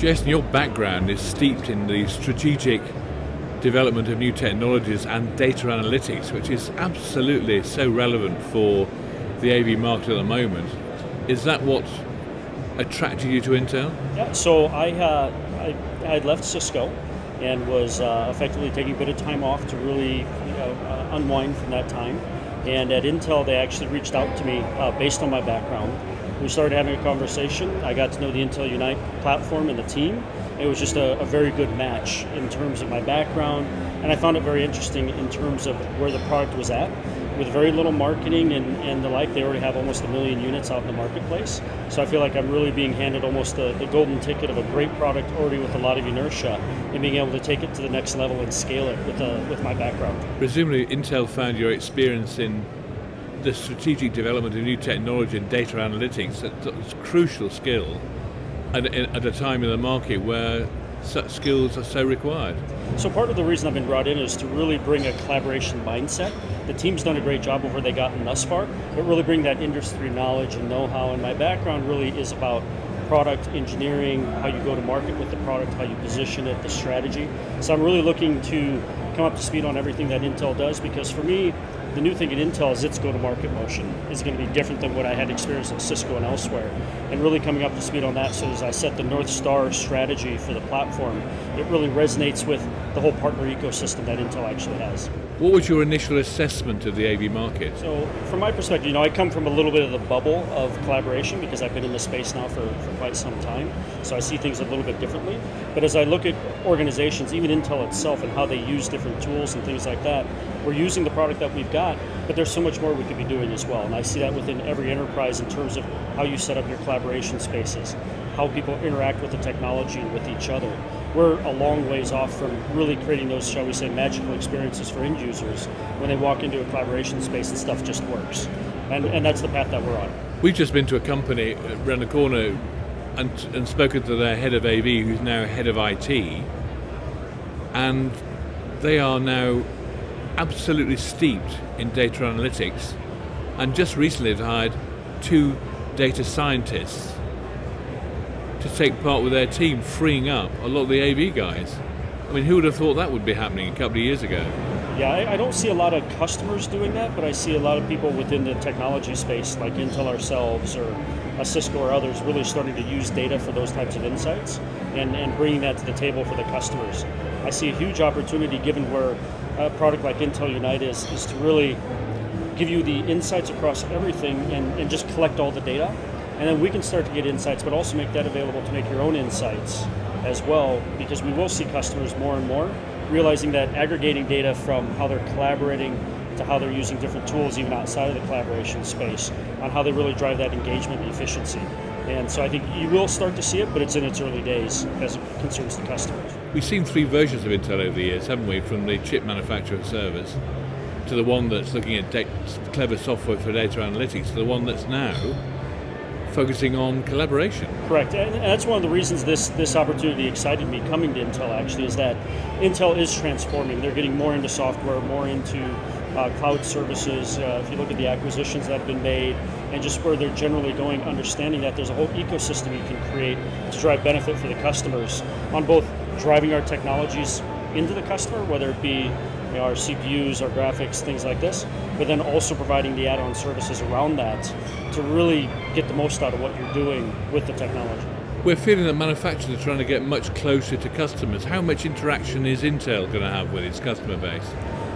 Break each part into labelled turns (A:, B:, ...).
A: Jason, your background is steeped in the strategic development of new technologies and data analytics, which is absolutely so relevant for the AV market at the moment. Is that what attracted you to Intel?
B: Yeah, so I had left Cisco and was effectively taking a bit of time off to really unwind from that time. And at Intel, they actually reached out to me based on my background. We started having a conversation. I got to know the Intel Unite platform and the team. It was just a very good match in terms of my background, and I found it very interesting in terms of where the product was at. With very little marketing and the like, they already have almost 1 million units out in the marketplace. So I feel like I'm really being handed almost the golden ticket of a great product already with a lot of inertia, and being able to take it to the next level and scale it with my background.
A: Presumably Intel found your experience in the strategic development of new technology and data analytics that's a crucial skill at a time in the market where such skills are so required.
B: So part of the reason I've been brought in is to really bring a collaboration mindset. The team's done a great job of where they've gotten thus far, but really bring that industry knowledge and know-how. And my background really is about product engineering, how you go to market with the product, how you position it, the strategy. So I'm really looking to come up to speed on everything that Intel does, because for me, the new thing at Intel is its go-to-market motion is going to be different than what I had experienced at Cisco and elsewhere. And really coming up to speed on that, so as I set the North Star strategy for the platform, it really resonates with the whole partner ecosystem that Intel actually has.
A: What was your initial assessment of the AV market?
B: So from my perspective, I come from a little bit of the bubble of collaboration because I've been in the space now for quite some time. So I see things a little bit differently. But as I look at organizations, even Intel itself and how they use different tools and things like that, we're using the product that we've got, but there's so much more we could be doing as well. And I see that within every enterprise in terms of how you set up your collaboration spaces, how people interact with the technology and with each other. We're a long ways off from really creating those, shall we say, magical experiences for end users when they walk into a collaboration space and stuff just works. And that's the path that we're on.
A: We've just been to a company around the corner and spoken to their head of AV, who's now head of IT, and they are now absolutely steeped in data analytics, and just recently have hired 2 data scientists to take part with their team, freeing up a lot of the AV guys. I mean, who would have thought that would be happening a couple of years ago?
B: Yeah, I don't see a lot of customers doing that, but I see a lot of people within the technology space, like Intel ourselves or Cisco or others, really starting to use data for those types of insights and bringing that to the table for the customers. I see a huge opportunity, given where a product like Intel Unite is to really give you the insights across everything and just collect all the data. And then we can start to get insights, but also make that available to make your own insights as well, because we will see customers more and more realizing that aggregating data from how they're collaborating to how they're using different tools even outside of the collaboration space on how they really drive that engagement and efficiency. And so I think you will start to see it, but it's in its early days as it concerns the customers.
A: We've seen 3 versions of Intel over the years, haven't we? From the chip manufacturer servers to the one that's looking at clever software for data analytics to the one that's now focusing on collaboration.
B: Correct, and that's one of the reasons this opportunity excited me coming to Intel actually, is that Intel is transforming. They're getting more into software, more into cloud services. If you look at the acquisitions that have been made and just where they're generally going, understanding that there's a whole ecosystem you can create to drive benefit for the customers on both driving our technologies into the customer, whether it be our CPUs, our graphics, things like this, but then also providing the add-on services around that to really get the most out of what you're doing with the technology.
A: We're feeling that manufacturers are trying to get much closer to customers. How much interaction is Intel going to have with its customer base?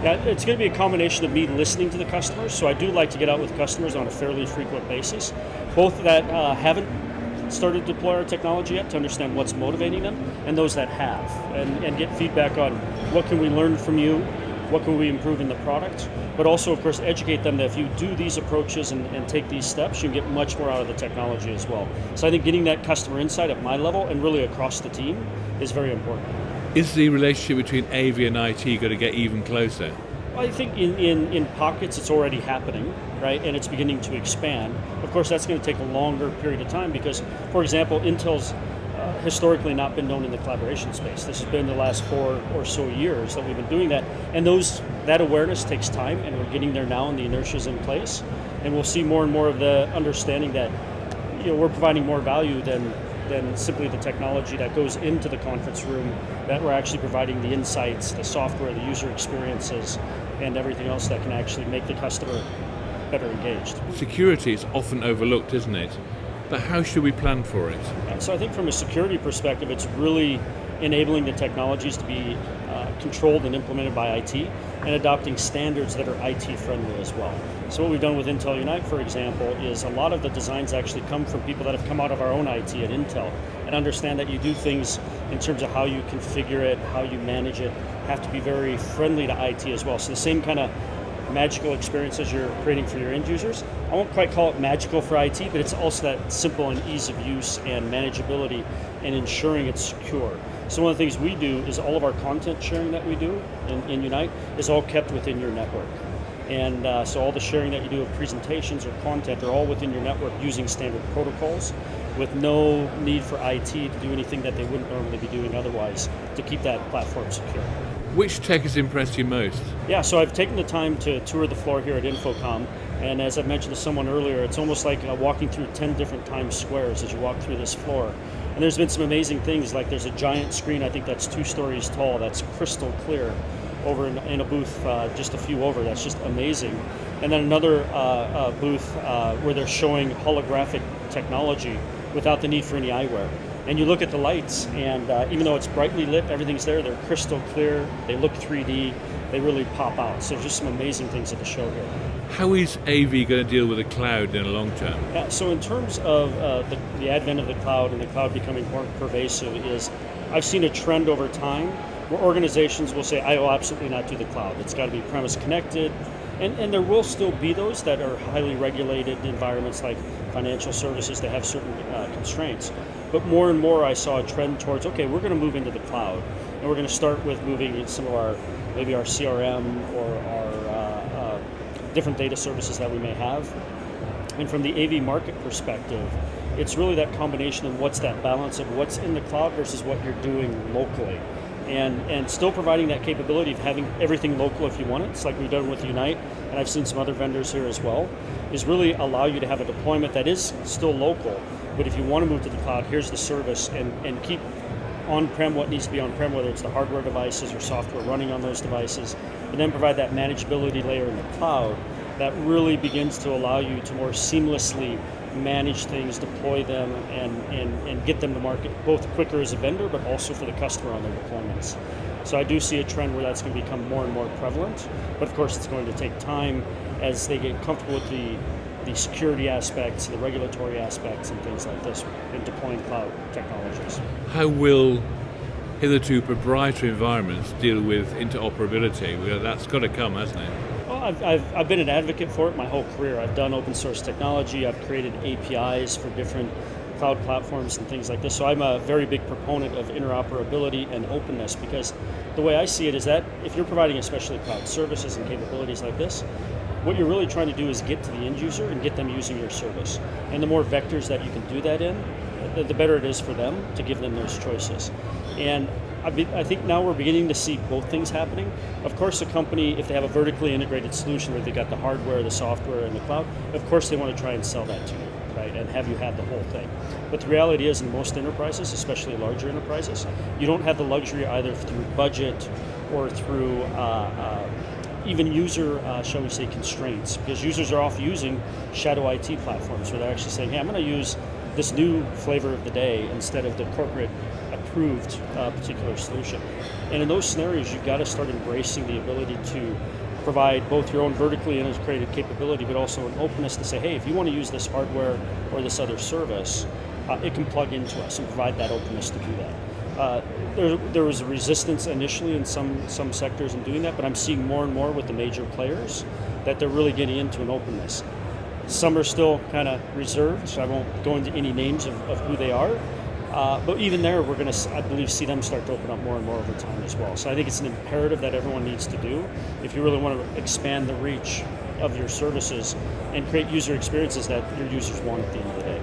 B: Yeah, it's going to be a combination of me listening to the customers, so I do like to get out with customers on a fairly frequent basis, both that haven't started to deploy our technology yet to understand what's motivating them, and those that have, and get feedback on what can we learn from you, what can we improve in the product, but also, of course, educate them that if you do these approaches and take these steps, you can get much more out of the technology as well. So I think getting that customer insight at my level and really across the team is very important.
A: Is the relationship between AV and IT going to get even closer?
B: Well, I think in pockets it's already happening, right, and it's beginning to expand. Of course, that's going to take a longer period of time because, for example, Intel's historically not been known in the collaboration space. This has been the last 4 or so years that we've been doing that, and that awareness takes time, and we're getting there now, and the inertia is in place, and we'll see more and more of the understanding that we're providing more value than than simply the technology that goes into the conference room, that we're actually providing the insights, the software, the user experiences, and everything else that can actually make the customer better engaged.
A: Security is often overlooked, isn't it? But how should we plan for it?
B: And so I think from a security perspective, it's really enabling the technologies to be controlled and implemented by IT, and adopting standards that are IT friendly as well. So what we've done with Intel Unite, for example, is a lot of the designs actually come from people that have come out of our own IT at Intel, and understand that you do things in terms of how you configure it, how you manage it, have to be very friendly to IT as well. So the same kind of magical experiences you're creating for your end users, I won't quite call it magical for IT, but it's also that simple and ease of use and manageability and ensuring it's secure. So one of the things we do is all of our content sharing that we do in Unite is all kept within your network. And so all the sharing that you do of presentations or content are all within your network using standard protocols, with no need for IT to do anything that they wouldn't normally be doing otherwise to keep that platform secure.
A: Which tech has impressed you most?
B: Yeah, so I've taken the time to tour the floor here at InfoComm, and as I mentioned to someone earlier, it's almost like walking through 10 different Times Squares as you walk through this floor. And there's been some amazing things, like there's a giant screen, I think that's 2 stories tall, that's crystal clear, over in a booth just a few over. That's just amazing. And then another booth where they're showing holographic technology without the need for any eyewear. And you look at the lights, and even though it's brightly lit, everything's there, they're crystal clear, they look 3D, they really pop out. So there's just some amazing things at the show here.
A: How is AV going to deal with the cloud in the long term?
B: Yeah, so in terms of the advent of the cloud and the cloud becoming more pervasive, is I've seen a trend over time where organizations will say, I will absolutely not do the cloud. It's got to be premise connected. And there will still be those that are highly regulated environments like financial services that have certain constraints. But more and more I saw a trend towards, okay, we're going to move into the cloud. And we're going to start with moving in some of maybe our CRM or our different data services that we may have. And from the AV market perspective, it's really that combination of what's that balance of what's in the cloud versus what you're doing locally. And still providing that capability of having everything local if you want it. It's like we've done with Unite, and I've seen some other vendors here as well, is really allow you to have a deployment that is still local, but if you want to move to the cloud, here's the service, and keep on-prem what needs to be on-prem, whether it's the hardware devices or software running on those devices, and then provide that manageability layer in the cloud that really begins to allow you to more seamlessly manage things, deploy them, and get them to market both quicker as a vendor, but also for the customer on their deployments. So I do see a trend where that's going to become more and more prevalent, but of course it's going to take time as they get comfortable with the security aspects, the regulatory aspects, and things like this in deploying cloud technologies.
A: How will hitherto proprietary environments deal with interoperability? Well, that's got to come, hasn't it?
B: Well, I've been an advocate for it my whole career. I've done open source technology, I've created APIs for different cloud platforms and things like this. So I'm a very big proponent of interoperability and openness, because the way I see it is that if you're providing especially cloud services and capabilities like this, what you're really trying to do is get to the end user and get them using your service. And the more vectors that you can do that in, the better it is for them to give them those choices. And I think now we're beginning to see both things happening. Of course, a company, if they have a vertically integrated solution where they've got the hardware, the software, and the cloud, of course they want to try and sell that to you, right, and have you have the whole thing. But the reality is, in most enterprises, especially larger enterprises, you don't have the luxury either through budget or through even user, shall we say, constraints, because users are often using shadow IT platforms where they're actually saying, hey, I'm going to use this new flavor of the day instead of the corporate approved particular solution. And in those scenarios, you've got to start embracing the ability to provide both your own vertically integrated capability, but also an openness to say, hey, if you want to use this hardware or this other service, it can plug into us, and provide that openness to do that. There was a resistance initially in some sectors in doing that, but I'm seeing more and more with the major players that they're really getting into an openness. Some are still kind of reserved, so I won't go into any names of who they are. But even there, we're going to, I believe, see them start to open up more and more over time as well. So I think it's an imperative that everyone needs to do if you really want to expand the reach of your services and create user experiences that your users want at the end of the day.